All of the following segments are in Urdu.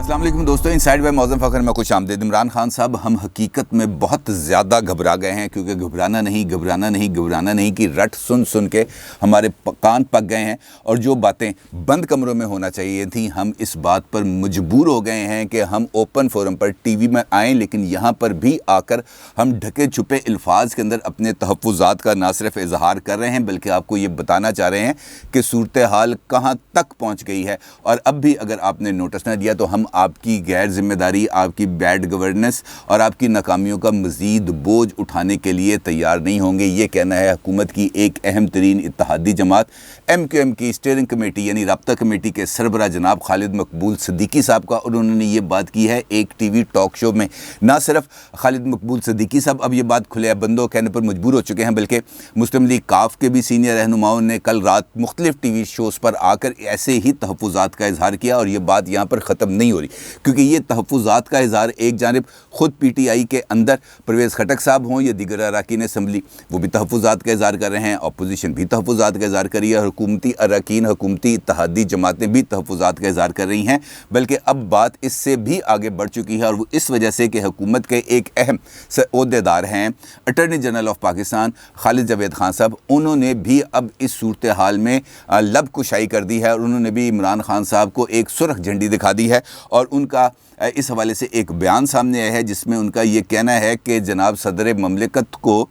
السلام علیکم دوستوں، انسائیڈ بائی معظم فخر میں خوش آمدید۔ عمران خان صاحب ہم حقیقت میں بہت زیادہ گھبرا گئے ہیں، کیونکہ گھبرانا نہیں کی رٹ سن کے ہمارے کان پک گئے ہیں، اور جو باتیں بند کمروں میں ہونا چاہیے تھیں ہم اس بات پر مجبور ہو گئے ہیں کہ ہم اوپن فورم پر ٹی وی میں آئیں، لیکن یہاں پر بھی آ کر ہم ڈھکے چھپے الفاظ کے اندر اپنے تحفظات کا نہ صرف اظہار کر رہے ہیں بلکہ آپ کو یہ بتانا چاہ رہے ہیں کہ صورتحال کہاں تک پہنچ گئی ہے۔ اور اب بھی اگر آپ نے نوٹس نہ دیا تو ہم آپ کی غیر ذمہ داری، آپ کی بیڈ گورننس اور آپ کی ناکامیوں کا مزید بوجھ اٹھانے کے لیے تیار نہیں ہوں گے۔ یہ کہنا ہے حکومت کی ایک اہم ترین اتحادی جماعت ایم کیو ایم کی اسٹیئرنگ کمیٹی یعنی رابطہ کمیٹی کے سربراہ جناب خالد مقبول صدیقی صاحب کا، اور انہوں نے یہ بات کی ہے ایک ٹی وی ٹاک شو میں۔ نہ صرف خالد مقبول صدیقی صاحب اب یہ بات کھلے بندوں کہنے پر مجبور ہو چکے ہیں، بلکہ مسلم لیگ کاف کے بھی سینئر رہنماؤں نے کل رات مختلف ٹی وی شوز پر آ کر ایسے ہی تحفظات کا اظہار کیا، اور یہ بات یہاں پر ختم نہیں ہو رہی، کیونکہ یہ تحفظات کا اظہار ایک جانب خود پی ٹی آئی کے اندر پرویز خٹک صاحب ہوں یا دیگر اراکین اسمبلی، وہ بھی تحفظات کا اظہار کر رہے ہیں، اپوزیشن بھی تحفظات کا اظہار کر رہی ہے، حکومتی اراکین، حکومتی اتحادی جماعتیں بھی تحفظات کا اظہار کر رہی ہیں، بلکہ اب بات اس سے بھی آگے بڑھ چکی ہے، اور وہ اس وجہ سے کہ حکومت کے ایک اہم عہدیدار ہیں اٹارنی جنرل آف پاکستان خالد جاوید خان صاحب، انہوں نے بھی اب اس صورتحال میں لب کشائی کر دی ہے، اور انہوں نے بھی عمران خان صاحب کو ایک سرخ جھنڈی دکھا دی ہے، اور ان کا اس حوالے سے ایک بیان سامنے آیا ہے جس میں ان کا یہ کہنا ہے کہ جناب صدر مملکت کو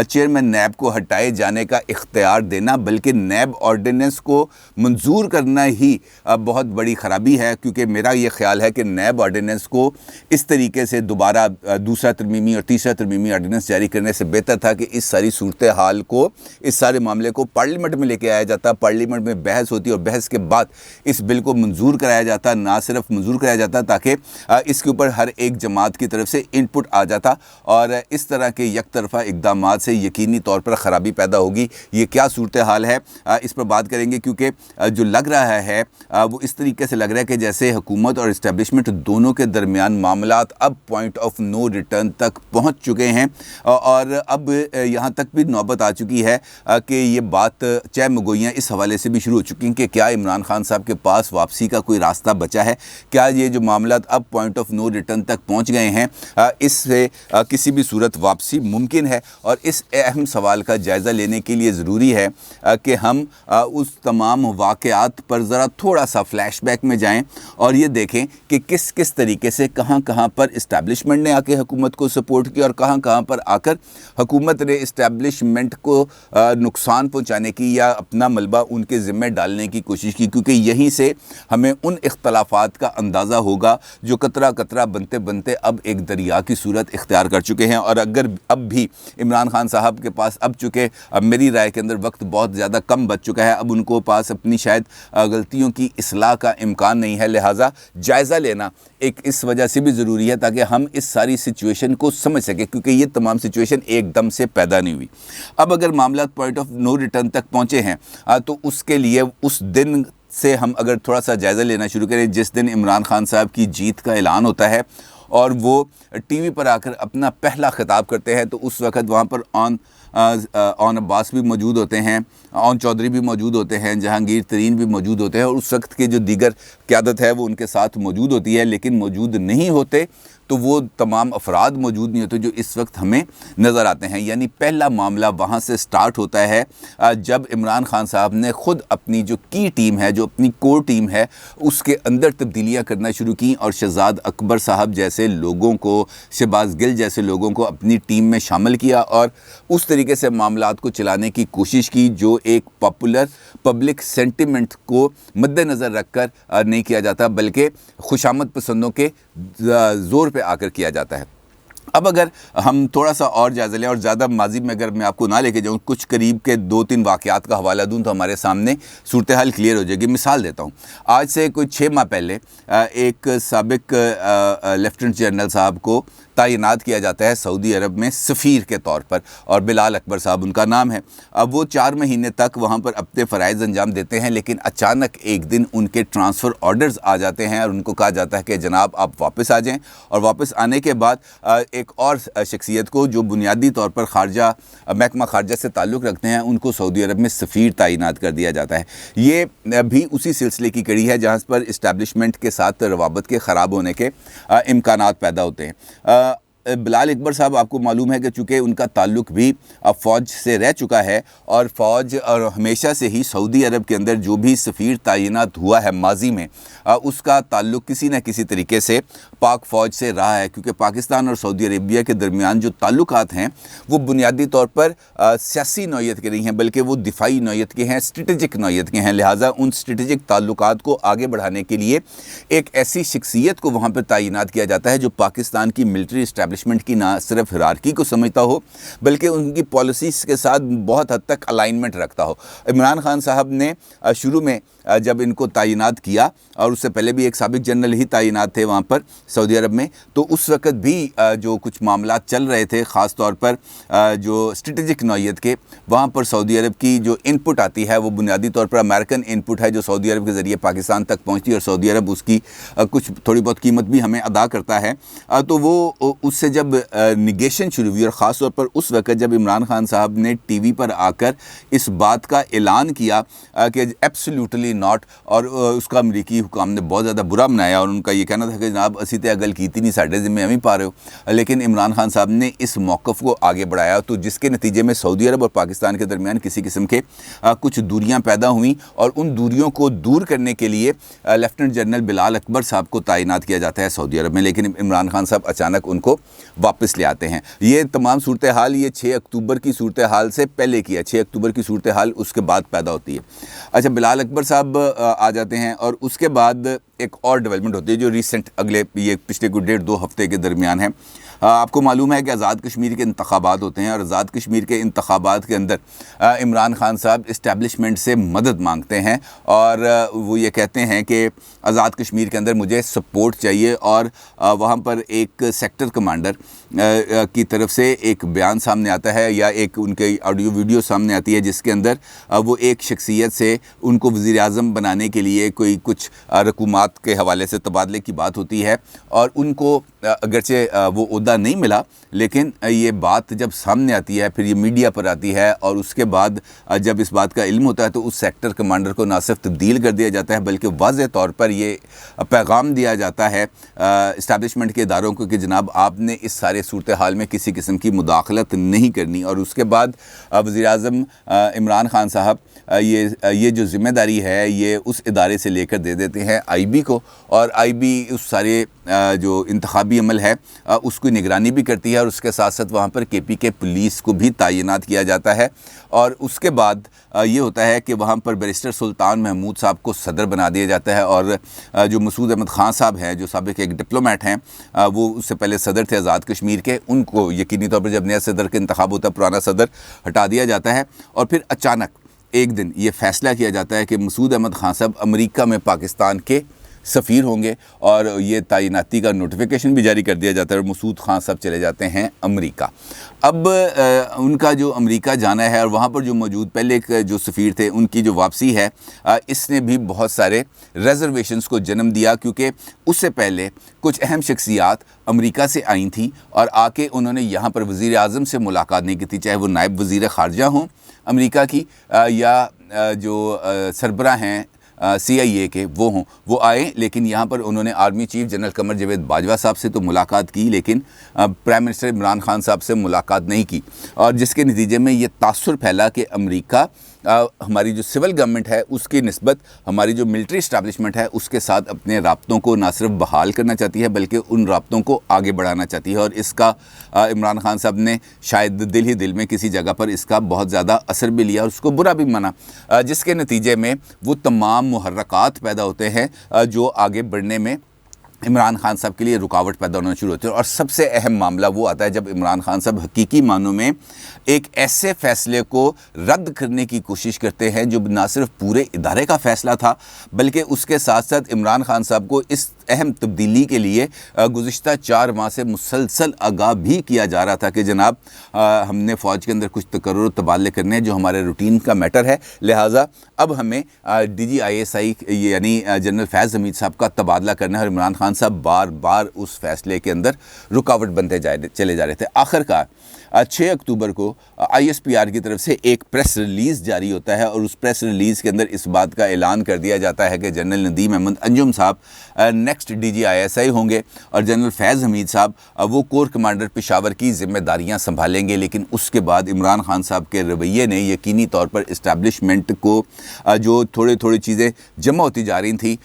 چیئرمین نیب کو ہٹائے جانے کا اختیار دینا بلکہ نیب آرڈیننس کو منظور کرنا ہی بہت بڑی خرابی ہے، کیونکہ میرا یہ خیال ہے کہ نیب آرڈیننس کو اس طریقے سے دوبارہ دوسرا ترمیمی اور تیسرا ترمیمی آرڈیننس جاری کرنے سے بہتر تھا کہ اس ساری صورتحال کو، اس سارے معاملے کو پارلیمنٹ میں لے کے آیا جاتا، پارلیمنٹ میں بحث ہوتی اور بحث کے بعد اس بل کو منظور کرایا جاتا، نہ صرف منظور کرایا جاتا تاکہ اس کے اوپر ہر ایک جماعت کی طرف سے ان پٹ آ جاتا، اور اس طرح کے یک طرفہ اقدامات سے یقینی طور پر خرابی پیدا ہوگی۔ یہ کیا صورتحال ہے اس پر بات کریں گے، کیونکہ جو لگ رہا ہے وہ اس طریقے سے لگ رہا ہے کہ جیسے حکومت اور اسٹیبلشمنٹ دونوں کے درمیان معاملات اب پوائنٹ آف نو ریٹرن تک پہنچ چکے ہیں، اور اب یہاں تک بھی نوبت آ چکی ہے کہ یہ بات چہ مگوئیاں اس حوالے سے بھی شروع ہو چکی ہیں کہ کیا عمران خان صاحب کے پاس واپسی کا کوئی راستہ بچا ہے، کیا یہ جو معاملات اب پوائنٹ آف نو ریٹرن تک پہنچ گئے ہیں اس سے کسی بھی صورت واپسی ممکن ہے۔ اور اس اہم سوال کا جائزہ لینے کے لیے ضروری ہے کہ ہم اس تمام واقعات پر ذرا تھوڑا سا فلیش بیک میں جائیں اور یہ دیکھیں کہ کس کس طریقے سے کہاں پر اسٹیبلشمنٹ نے آ کے حکومت کو سپورٹ کیا، اور کہاں پر آ کر حکومت نے اسٹیبلشمنٹ کو نقصان پہنچانے کی یا اپنا ملبہ ان کے ذمہ ڈالنے کی کوشش کی، کیونکہ یہیں سے ہمیں ان اختلافات کا اندازہ ہوگا جو قطرہ قطرہ بنتے بنتے اب ایک دریا کی صورت اختیار کر چکے ہیں۔ اور اگر اب بھی عمران خان صاحب کے پاس اب چونکہ میری رائے کے اندر وقت بہت زیادہ کم بچ چکا ہے، اب ان کو پاس اپنی شاید غلطیوں کی اصلاح کا امکان نہیں ہے، لہٰذا جائزہ لینا ایک اس وجہ سے بھی ضروری ہے تاکہ ہم اس ساری سچویشن کو سمجھ سکیں، کیونکہ یہ تمام سچویشن ایک دم سے پیدا نہیں ہوئی۔ اب اگر معاملات پوائنٹ آف نو ریٹرن تک پہنچے ہیں تو اس کے لیے اس دن سے ہم اگر تھوڑا سا جائزہ لینا شروع کریں جس دن عمران خان صاحب کی جیت کا اعلان ہوتا ہے اور وہ ٹی وی پر آ کر اپنا پہلا خطاب کرتے ہیں، تو اس وقت وہاں پر آن عباس بھی موجود ہوتے ہیں، آن چودھری بھی موجود ہوتے ہیں، جہانگیر ترین بھی موجود ہوتے ہیں، اور اس وقت کے جو دیگر قیادت ہے وہ ان کے ساتھ موجود ہوتی ہے، لیکن موجود نہیں ہوتے تو وہ تمام افراد موجود نہیں ہوتے جو اس وقت ہمیں نظر آتے ہیں۔ یعنی پہلا معاملہ وہاں سے سٹارٹ ہوتا ہے جب عمران خان صاحب نے خود اپنی جو کی ٹیم ہے، جو اپنی کور ٹیم ہے، اس کے اندر تبدیلیاں کرنا شروع کیں، اور شہزاد اکبر صاحب جیسے لوگوں کو، شہباز گل جیسے لوگوں کو اپنی ٹیم میں شامل کیا، اور اس طریقے سے معاملات کو چلانے کی کوشش کی جو ایک پاپولر پبلک سینٹیمنٹ کو مد نظر رکھ کر نہیں کیا جاتا بلکہ خوشامد پسندوں کے زور پہ آ کر کیا جاتا ہے۔ اب اگر ہم تھوڑا سا اور جائزہ لیں اور زیادہ ماضی میں اگر میں آپ کو نہ لے کے جاؤں، کچھ قریب کے 2-3 واقعات کا حوالہ دوں تو ہمارے سامنے صورتحال کلیئر ہو جائے گی۔ مثال دیتا ہوں، آج سے کوئی 6 ماہ پہلے ایک سابق لیفٹننٹ جنرل صاحب کو تعینات کیا جاتا ہے سعودی عرب میں سفیر کے طور پر، اور بلال اکبر صاحب ان کا نام ہے۔ اب وہ 4 مہینے تک وہاں پر اپنے فرائض انجام دیتے ہیں، لیکن اچانک ایک دن ان کے ٹرانسفر آرڈرز آ جاتے ہیں اور ان کو کہا جاتا ہے کہ جناب آپ واپس آ جائیں، اور واپس آنے کے بعد ایک اور شخصیت کو جو بنیادی طور پر محکمہ خارجہ سے تعلق رکھتے ہیں ان کو سعودی عرب میں سفیر تعینات کر دیا جاتا ہے۔ یہ بھی اسی سلسلے کی کڑی ہے جہاں پر اسٹیبلشمنٹ کے ساتھ روابط کے خراب ہونے کے امکانات پیدا ہوتے ہیں۔ بلال اکبر صاحب آپ کو معلوم ہے کہ چونکہ ان کا تعلق بھی فوج سے رہ چکا ہے، اور فوج اور ہمیشہ سے ہی سعودی عرب کے اندر جو بھی سفیر تعینات ہوا ہے ماضی میں، اس کا تعلق کسی نہ کسی طریقے سے پاک فوج سے رہا ہے، کیونکہ پاکستان اور سعودی عربیہ کے درمیان جو تعلقات ہیں وہ بنیادی طور پر سیاسی نوعیت کے نہیں ہیں، بلکہ وہ دفاعی نوعیت کے ہیں، اسٹریٹجک نوعیت کے ہیں۔ لہٰذا ان اسٹریٹجک تعلقات کو آگے بڑھانے کے لیے ایک ایسی شخصیت کو وہاں پر تعینات کیا جاتا ہے جو پاکستان کی ملٹری اسٹیبلشمنٹ کی نہ صرف ہیرارکی کو سمجھتا ہو بلکہ ان کی پالیسیز کے ساتھ بہت حد تک الائنمنٹ رکھتا ہو۔ عمران خان صاحب نے شروع میں جب ان کو تعینات کیا، اور اس سے پہلے بھی ایک سابق جنرل ہی تعینات تھے وہاں پر سعودی عرب میں، تو اس وقت بھی جو کچھ معاملات چل رہے تھے خاص طور پر جو اسٹریٹجک نوعیت کے، وہاں پر سعودی عرب کی جو ان پٹ آتی ہے وہ بنیادی طور پر امریکن ان پٹ ہے جو سعودی عرب کے ذریعے پاکستان تک پہنچتی ہے، اور سعودی عرب اس کی کچھ تھوڑی بہت قیمت بھی ہمیں ادا کرتا ہے۔ تو وہ اس سے جب نگیشن شروع ہوئی، اور خاص طور پر اس وقت جب عمران خان صاحب نے ٹی وی پر آ کر اس بات کا اعلان کیا کہ ایبسلیوٹلی ناٹ، اور اس کا امریکی حکام نے بہت زیادہ برا منایا، اور ان کا یہ کہنا تھا کہ جناب اسی تے اگل کیتی نہیں ساڈے ذمہ ہمیں پا رہے ہو، لیکن عمران خان صاحب نے اس موقف کو آگے بڑھایا، تو جس کے نتیجے میں سعودی عرب اور پاکستان کے درمیان کسی قسم کے کچھ دوریاں پیدا ہوئیں، اور ان دوریوں کو دور کرنے کے لیے لیفٹننٹ جنرل بلال اکبر صاحب کو تعینات کیا جاتا ہے سعودی عرب میں، لیکن عمران خان صاحب اچانک ان کو واپس لے آتے ہیں۔ یہ تمام صورتحال یہ 6 اکتوبر کی صورتحال سے پہلے کی ہے، 6 اکتوبر کی صورتحال اس کے بعد پیدا ہوتی ہے۔ اچھا، بلال اکبر صاحب آ جاتے ہیں، اور اس کے بعد ایک اور ڈیولپمنٹ ہوتی ہے جو ریسنٹ یہ پچھلے کوئی 1.5-2 ہفتے کے درمیان ہے۔ آپ کو معلوم ہے کہ آزاد کشمیر کے انتخابات ہوتے ہیں، اور آزاد کشمیر کے انتخابات کے اندر عمران خان صاحب اسٹیبلشمنٹ سے مدد مانگتے ہیں، اور وہ یہ کہتے ہیں کہ آزاد کشمیر کے اندر مجھے سپورٹ چاہیے، اور وہاں پر ایک سیکٹر کمانڈر کی طرف سے ایک بیان سامنے آتا ہے، یا ایک ان کے آڈیو ویڈیو سامنے آتی ہے جس کے اندر وہ ایک شخصیت سے ان کو وزیر اعظم بنانے کے لیے کچھ رقومات کے حوالے سے تبادلے کی بات ہوتی ہے، اور ان کو اگرچہ وہ عہدہ نہیں ملا، لیکن یہ بات جب سامنے آتی ہے پھر یہ میڈیا پر آتی ہے، اور اس کے بعد جب اس بات کا علم ہوتا ہے تو اس سیکٹر کمانڈر کو نہ صرف تبدیل کر دیا جاتا ہے بلکہ واضح طور پر یہ پیغام دیا جاتا ہے اسٹیبلشمنٹ کے اداروں کو کہ جناب آپ نے اس سارے صورتحال میں کسی قسم کی مداخلت نہیں کرنی، اور اس کے بعد وزیر اعظم عمران خان صاحب یہ جو ذمہ داری ہے یہ اس ادارے سے لے کر دے دیتے ہیں آئی بی کو، اور آئی بی اس سارے جو انتخابی عمل ہے اس کی نگرانی بھی کرتی ہے، اور اس کے ساتھ ساتھ وہاں پر کے پی کے پولیس کو بھی تعینات کیا جاتا ہے، اور اس کے بعد یہ ہوتا ہے کہ وہاں پر بیرسٹر سلطان محمود صاحب کو صدر بنا دیا جاتا ہے، اور جو مسعود احمد خان صاحب ہیں جو سابق ایک ڈپلومیٹ ہیں، وہ اس سے پہلے صدر تھے آزاد کشمیر کے، ان کو یقینی طور پر جب نیا صدر کا انتخاب ہوتا ہے پرانا صدر ہٹا دیا جاتا ہے، اور پھر اچانک ایک دن یہ فیصلہ کیا جاتا ہے کہ مسعود احمد خان صاحب امریکہ میں پاکستان کے سفیر ہوں گے، اور یہ تعیناتی کا نوٹیفیکیشن بھی جاری کر دیا جاتا ہے، اور مسعود خان صاحب چلے جاتے ہیں امریکہ۔ اب ان کا جو امریکہ جانا ہے، اور وہاں پر جو موجود پہلے جو سفیر تھے ان کی جو واپسی ہے، اس نے بھی بہت سارے ریزرویشنز کو جنم دیا، کیونکہ اس سے پہلے کچھ اہم شخصیات امریکہ سے آئی تھیں، اور آ کے انہوں نے یہاں پر وزیر اعظم سے ملاقات نہیں کی تھی، چاہے وہ نائب وزیر خارجہ ہوں امریکہ کی، یا جو سربراہ ہیں سی آئی اے کے وہ ہوں، وہ آئے، لیکن یہاں پر انہوں نے army chief general Qamar Javed Bajwa صاحب سے تو ملاقات کی، لیکن پرائم منسٹر عمران خان صاحب سے ملاقات نہیں کی، اور جس کے نتیجے میں یہ تاثر پھیلا کہ امریکہ ہماری جو سول گورنمنٹ ہے اس کی نسبت ہماری جو ملٹری اسٹیبلشمنٹ ہے اس کے ساتھ اپنے رابطوں کو نہ صرف بحال کرنا چاہتی ہے بلکہ ان رابطوں کو آگے بڑھانا چاہتی ہے، اور اس کا عمران خان صاحب نے شاید دل ہی دل میں کسی جگہ پر اس کا بہت زیادہ اثر بھی لیا، اور اس کو برا بھی مانا، جس کے نتیجے میں وہ تمام محرکات پیدا ہوتے ہیں جو آگے بڑھنے میں عمران خان صاحب کے لیے رکاوٹ پیدا ہونا شروع ہوتی ہے۔ اور سب سے اہم معاملہ وہ آتا ہے جب عمران خان صاحب حقیقی معنوں میں ایک ایسے فیصلے کو رد کرنے کی کوشش کرتے ہیں جو نہ صرف پورے ادارے کا فیصلہ تھا بلکہ اس کے ساتھ ساتھ عمران خان صاحب کو اس اہم تبدیلی کے لیے گزشتہ 4 ماہ سے مسلسل آگاہ بھی کیا جا رہا تھا کہ جناب ہم نے فوج کے اندر کچھ تقرر و تبادلے کرنے ہیں جو ہمارے روٹین کا میٹر ہے، لہٰذا اب ہمیں DGISI یعنی جنرل فیض حمید صاحب کا تبادلہ کرنا ہے، اور عمران خان صاحب بار بار اس فیصلے کے اندر رکاوٹ بنتے چلے جا رہے تھے۔ آخرکار 6 اکتوبر کو ISPR کی طرف سے ایک پریس ریلیز جاری ہوتا ہے، اور اس پریس ریلیز کے اندر اس بات کا اعلان کر دیا جاتا ہے کہ جنرل ندیم احمد انجم صاحب نیکسٹ DGISI ہوں گے، اور جنرل فیض حمید صاحب وہ کور کمانڈر پشاور کی ذمہ داریاں سنبھالیں گے۔ لیکن اس کے بعد عمران خان صاحب کے رویے نے یقینی طور پر اسٹیبلشمنٹ کو جو تھوڑی چیزیں جمع ہوتی جا رہی تھیں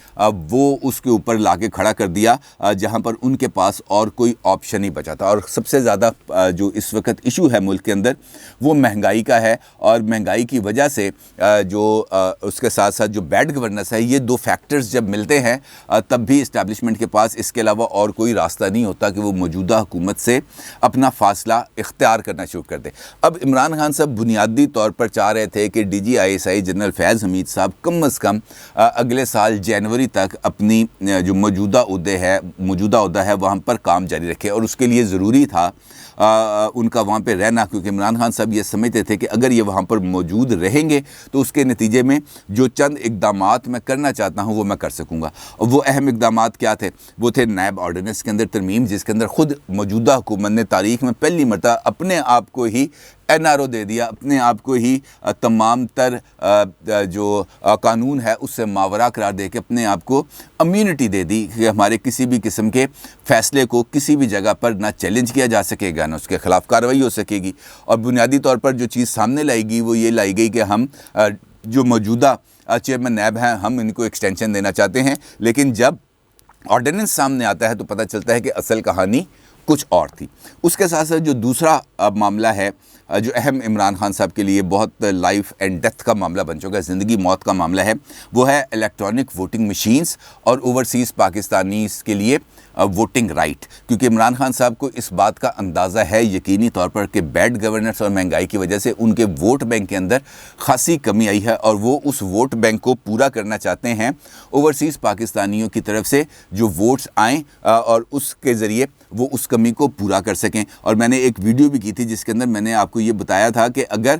وہ اس کے اوپر لا کے کھڑا کر دیا، جہاں پر ان کے پاس اور کوئی آپشن نہیں بچا تھا۔ اور سب سے زیادہ جو اس وقت ایشو ہے ملک کے اندر وہ مہنگائی کا ہے، اور مہنگائی کی وجہ سے جو اس کے ساتھ ساتھ جو بیڈ گورننس ہے، یہ 2 فیکٹرز جب ملتے ہیں تب بھی اسٹیبلشمنٹ کے پاس اس کے علاوہ اور کوئی راستہ نہیں ہوتا کہ وہ موجودہ حکومت سے اپنا فاصلہ اختیار کرنا شروع کر دے۔ اب عمران خان صاحب بنیادی طور پر چاہ رہے تھے کہ DGISI جنرل فیض حمید صاحب کم از کم اگلے سال جنوری تک اپنی جو موجودہ عہدہ ہے وہاں پر کام جاری رکھے، اور اس کے لیے ضروری تھا ان کا وہاں پہ رہنا، کیونکہ عمران خان صاحب یہ سمجھتے تھے کہ اگر یہ وہاں پر موجود رہیں گے تو اس کے نتیجے میں جو چند اقدامات میں کرنا چاہتا ہوں وہ میں کر سکوں گا۔ اور وہ اہم اقدامات کیا تھے؟ وہ تھے نیب آرڈیننس کے اندر ترمیم، جس کے اندر خود موجودہ حکومت نے تاریخ میں پہلی مرتبہ اپنے آپ کو ہی NRO دے دیا، اپنے آپ کو ہی تمام تر جو قانون ہے اس سے ماورا قرار دے کے اپنے آپ کو امیونٹی دے دی کہ ہمارے کسی بھی قسم کے فیصلے کو کسی بھی جگہ پر نہ چیلنج کیا جا سکے گا، نہ اس کے خلاف کارروائی ہو سکے گی۔ اور بنیادی طور پر جو چیز سامنے لائی گئی وہ یہ لائی گئی کہ ہم جو موجودہ چیئرمین نیب ہیں ہم ان کو ایکسٹینشن دینا چاہتے ہیں، لیکن جب آرڈیننس سامنے آتا ہے تو پتہ چلتا ہے کہ اصل کہانی کچھ اور تھی۔ اس کے ساتھ ساتھ جو دوسرا معاملہ ہے جو اہم عمران خان صاحب کے لیے بہت لائف اینڈ ڈیتھ کا معاملہ بن چکا ہے، زندگی موت کا معاملہ ہے، وہ ہے الیکٹرانک ووٹنگ مشینز اور اوورسیز پاکستانیز کے لیے ووٹنگ رائٹ۔ کیونکہ عمران خان صاحب کو اس بات کا اندازہ ہے یقینی طور پر کہ بیڈ گورننس اور مہنگائی کی وجہ سے ان کے ووٹ بینک کے اندر خاصی کمی آئی ہے، اور وہ اس ووٹ بینک کو پورا کرنا چاہتے ہیں اوورسیز پاکستانیوں کی طرف سے جو ووٹس آئیں، اور اس کے ذریعے وہ اس کمی کو پورا کر سکیں۔ اور میں نے ایک ویڈیو بھی کی تھی جس کے اندر میں نے آپ کو یہ بتایا تھا کہ اگر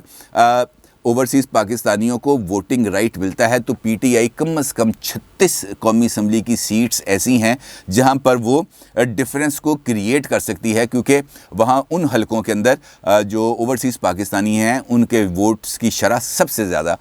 اوورسیز پاکستانیوں کو ووٹنگ رائٹ ملتا ہے تو PTI کم از کم 36 قومی اسمبلی کی سیٹس ایسی ہیں جہاں پر وہ ڈفرینس کو کریٹ کر سکتی ہے، کیونکہ وہاں ان حلقوں کے اندر جو اوورسیز پاکستانی ہیں ان کے ووٹس کی شرح سب سے زیادہ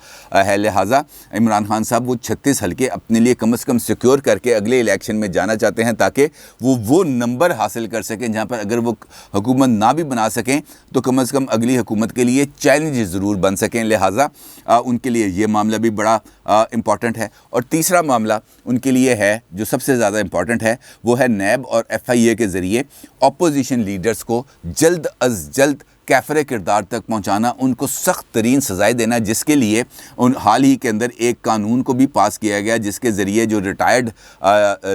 ہے، لہٰذا عمران خان صاحب وہ 36 حلقے اپنے لیے کم از کم سیکیور کر کے اگلے الیکشن میں جانا چاہتے ہیں، تاکہ وہ نمبر حاصل کر سکیں جہاں پر اگر وہ حکومت نہ بھی بنا سکیں تو کم از کم اگلی حکومت کے لیے چیلنج ضرور بن سکیں، لہٰذا ان کے لیے یہ معاملہ بھی بڑا امپورٹنٹ ہے۔ اور تیسرا معاملہ ان کے لیے ہے جو سب سے زیادہ امپورٹنٹ ہے، وہ ہے نیب اور FIA کے ذریعے اپوزیشن لیڈرز کو جلد از جلد کیفر کردار تک پہنچانا، ان کو سخت ترین سزائیں دینا، جس کے لیے حال ہی کے اندر ایک قانون کو بھی پاس کیا گیا جس کے ذریعے جو ریٹائرڈ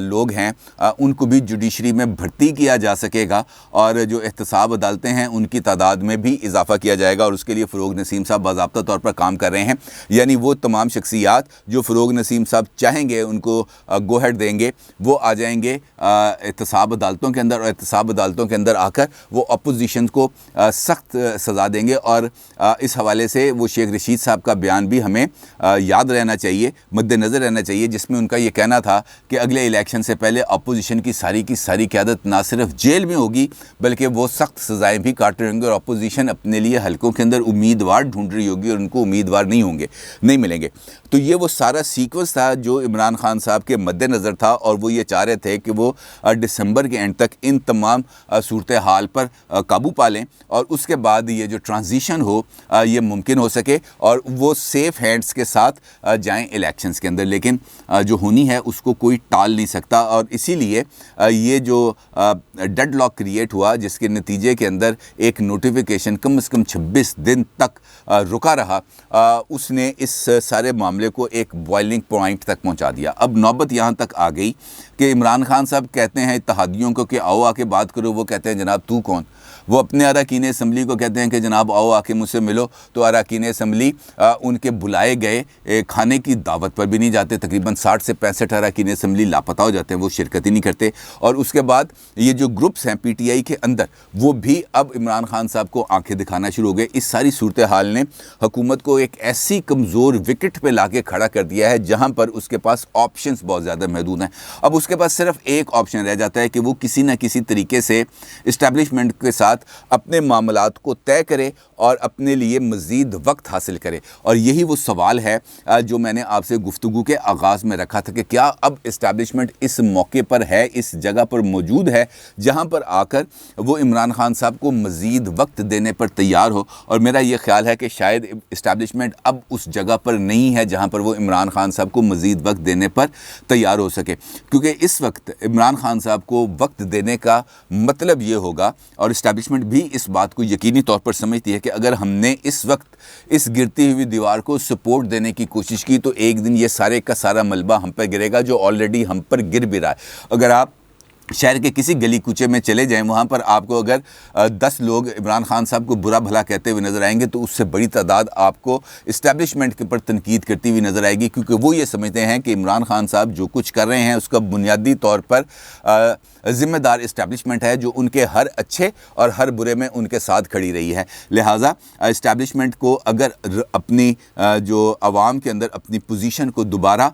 لوگ ہیں ان کو بھی جوڈیشری میں بھرتی کیا جا سکے گا، اور جو احتساب عدالتیں ہیں ان کی تعداد میں بھی اضافہ کیا جائے گا، اور اس کے لیے فروغ نسیم صاحب باضابطہ طور پر کام کر رہے ہیں۔ یعنی وہ تمام شخصیات جو فروغ نسیم صاحب چاہیں گے ان کو گو ہیڈ دیں گے، وہ آ جائیں گے احتساب عدالتوں کے اندر، اور احتساب عدالتوں کے اندر آ کر وہ اپوزیشن کو سخت سزا دیں گے۔ اور اس حوالے سے وہ شیخ رشید صاحب کا بیان بھی ہمیں یاد رہنا چاہیے، مد نظر رہنا چاہیے، جس میں ان کا یہ کہنا تھا کہ اگلے الیکشن سے پہلے اپوزیشن کی ساری قیادت نہ صرف جیل میں ہوگی بلکہ وہ سخت سزائیں بھی کاٹ رہیں گے، اور اپوزیشن اپنے لیے حلقوں کے اندر امیدوار ڈھونڈ رہی ہوگی اور ان کو امیدوار نہیں ملیں گے۔ تو یہ وہ سارا سیکوینس تھا جو عمران خان صاحب کے مد نظر تھا، اور وہ یہ چاہ رہے تھے کہ وہ دسمبر کے اینڈ تک ان تمام صورتحال پر قابو پا لیں، اور اس کے بعد یہ جو ٹرانزیشن ہو یہ ممکن ہو سکے اور وہ سیف ہینڈز کے ساتھ جائیں الیکشنز کے اندر۔ لیکن جو ہونی ہے اس کو کوئی ٹال نہیں سکتا، اور اسی لیے یہ جو ڈیڈ لاک کریٹ ہوا جس کے نتیجے کے اندر ایک نوٹیفیکیشن کم از کم 26 دن تک رکا رہا، اس نے اس سارے معاملے کو ایک بوائلنگ پوائنٹ تک پہنچا دیا۔ اب نوبت یہاں تک آ گئی کہ عمران خان صاحب کہتے ہیں اتحادیوں کو کہ آؤ آ کے بات کرو، وہ کہتے ہیں جناب تو کون؟ وہ اپنے اراکین اسمبلی کو کہتے ہیں کہ جناب آؤ آ کے مجھ سے ملو، تو اراکین اسمبلی ان کے بلائے گئے کھانے کی دعوت پر بھی نہیں جاتے۔ تقریباً 60 سے 65 اراکین اسمبلی لاپتہ ہو جاتے ہیں، وہ شرکت ہی نہیں کرتے۔ اور اس کے بعد یہ جو گروپس ہیں پی ٹی آئی کے اندر، وہ بھی اب عمران خان صاحب کو آنکھیں دکھانا شروع ہو گئے۔ اس ساری صورتحال نے حکومت کو ایک ایسی کمزور وکٹ پہ لا کے کھڑا کر دیا ہے جہاں پر اس کے پاس آپشنز بہت زیادہ محدود ہیں۔ اب اس کے پاس صرف ایک آپشن رہ جاتا ہے کہ وہ کسی نہ کسی طریقے سے اسٹیبلشمنٹ کے ساتھ اپنے معاملات کو طے کرے اور اپنے لیے مزید وقت حاصل کرے۔ اور یہی وہ سوال ہے جو میں نے آپ سے گفتگو کے آغاز میں رکھا تھا کہ کیا اب اسٹیبلشمنٹ اس موقع پر ہے، اس جگہ پر موجود ہے جہاں پر آ کر وہ عمران خان صاحب کو مزید وقت دینے پر تیار ہو۔ اور میرا یہ خیال ہے کہ شاید اسٹیبلشمنٹ اب اس جگہ پر نہیں ہے جہاں پر وہ عمران خان صاحب کو مزید وقت دینے پر تیار ہو سکے، کیونکہ اس وقت عمران خان صاحب کو وقت دینے کا مطلب یہ ہوگا، اور اسٹیبلشمنٹ بھی اس بات کو یقینی طور پر سمجھتی ہے کہ اگر ہم نے اس وقت اس گرتی ہوئی دیوار کو سپورٹ دینے کی کوشش کی تو ایک دن یہ سارے کا سارا ملبہ ہم پر گرے گا، جو آلریڈی ہم پر گر بھی رہا ہے۔ اگر آپ شہر کے کسی گلی کوچے میں چلے جائیں، وہاں پر آپ کو اگر 10 لوگ عمران خان صاحب کو برا بھلا کہتے ہوئے نظر آئیں گے تو اس سے بڑی تعداد آپ کو اسٹیبلشمنٹ کے پر تنقید کرتی ہوئی نظر آئے گی، کیونکہ وہ یہ سمجھتے ہیں کہ عمران خان صاحب جو کچھ کر رہے ہیں اس کا بنیادی طور پر ذمہ دار اسٹیبلشمنٹ ہے، جو ان کے ہر اچھے اور ہر برے میں ان کے ساتھ کھڑی رہی ہے۔ لہٰذا اسٹیبلشمنٹ کو اگر اپنی جو عوام کے اندر اپنی پوزیشن کو دوبارہ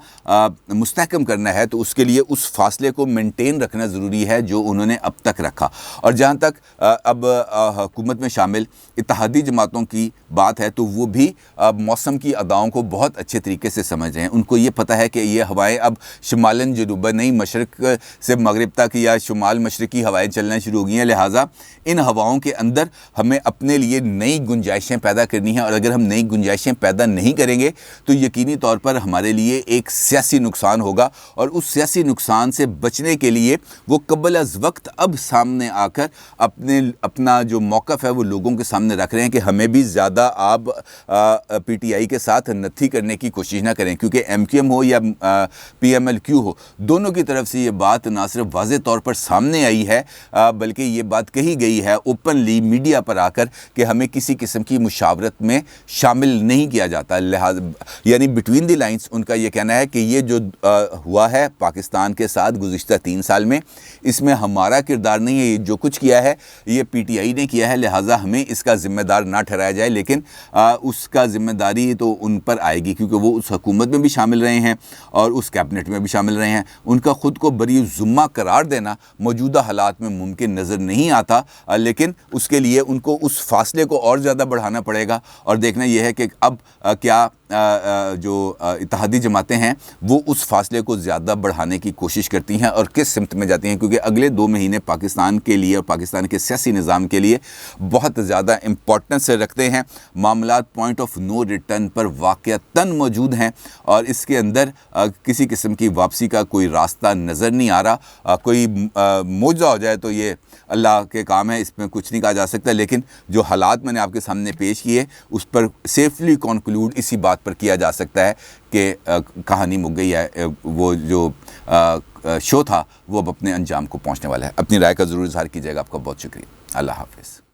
مستحکم کرنا ہے تو اس کے لیے اس فاصلے کو مینٹین رکھنا ضروری ہے جو انہوں نے اب تک رکھا۔ اور جہاں تک اب حکومت میں شامل اتحادی جماعتوں کی بات ہے تو وہ بھی موسم کی اداؤں کو بہت اچھے طریقے سے سمجھ رہے ہیں۔ ان کو یہ پتہ ہے کہ یہ ہوائیں اب شمالاً جنوباً نہیں، مشرق سے مغرب تک یا شمال مشرقی ہوائیں چلنا شروع ہو گئی ہیں، لہٰذا ان ہواؤں کے اندر ہمیں اپنے لیے نئی گنجائشیں پیدا کرنی ہیں، اور اگر ہم نئی گنجائشیں پیدا نہیں کریں گے تو یقینی طور پر ہمارے لیے ایک سیاسی نقصان ہوگا، اور اس سیاسی نقصان سے بچنے کے لیے وہ قبل از وقت اب سامنے آ کر اپنا جو موقف ہے وہ لوگوں کے سامنے رکھ رہے ہیں کہ ہمیں بھی زیادہ آپ پی ٹی آئی کے ساتھ نتھی کرنے کی کوشش نہ کریں، کیونکہ ایم کیو ایم ہو یا پی ایم ایل کیو ہو، دونوں کی طرف سے یہ بات نہ صرف واضح طور پر سامنے آئی ہے بلکہ یہ بات کہی گئی ہے اوپنلی میڈیا پر آ کر کہ ہمیں کسی قسم کی مشاورت میں شامل نہیں کیا جاتا۔ لہٰذا یعنی بٹوین دی لائنز ان کا یہ کہنا ہے کہ یہ جو ہوا ہے پاکستان کے ساتھ گزشتہ 3 سال میں، اس میں ہمارا کردار نہیں ہے، یہ جو کچھ کیا ہے یہ پی ٹی آئی نے کیا ہے، لہٰذا ہمیں اس کا ذمہ دار نہ ٹھہرایا جائے، لیکن اس کا ذمہ داری تو ان پر آئے گی کیونکہ وہ اس حکومت میں بھی شامل رہے ہیں اور اس کیبنٹ میں بھی شامل رہے ہیں۔ ان کا خود کو بری ذمہ قرار دینا موجودہ حالات میں ممکن نظر نہیں آتا، لیکن اس کے لیے ان کو اس فاصلے کو اور زیادہ بڑھانا پڑے گا، اور دیکھنا یہ ہے کہ اب کیا جو اتحادی جماعتیں ہیں وہ اس فاصلے کو زیادہ بڑھانے کی کوشش کرتی ہیں اور کس سمت میں جاتی ہیں، کیونکہ اگلے 2 مہینے پاکستان کے لیے اور پاکستان کے سیاسی نظام کے لیے بہت زیادہ امپورٹنس رکھتے ہیں۔ معاملات پوائنٹ آف نو ریٹرن پر واقعتاً موجود ہیں اور اس کے اندر کسی قسم کی واپسی کا کوئی راستہ نظر نہیں آ رہا۔ کوئی معجزہ ہو جائے تو یہ اللہ کے کام ہے، اس میں کچھ نہیں کہا جا سکتا، لیکن جو حالات میں نے آپ کے سامنے پیش کیے اس پر سیفلی کنکلوڈ اسی بات پر کیا جا سکتا ہے کہ کہانی مک گئی ہے، وہ جو شو تھا وہ اب اپنے انجام کو پہنچنے والا ہے۔ اپنی رائے کا ضرور اظہار کیجیے گا۔ آپ کا بہت شکریہ۔ اللہ حافظ۔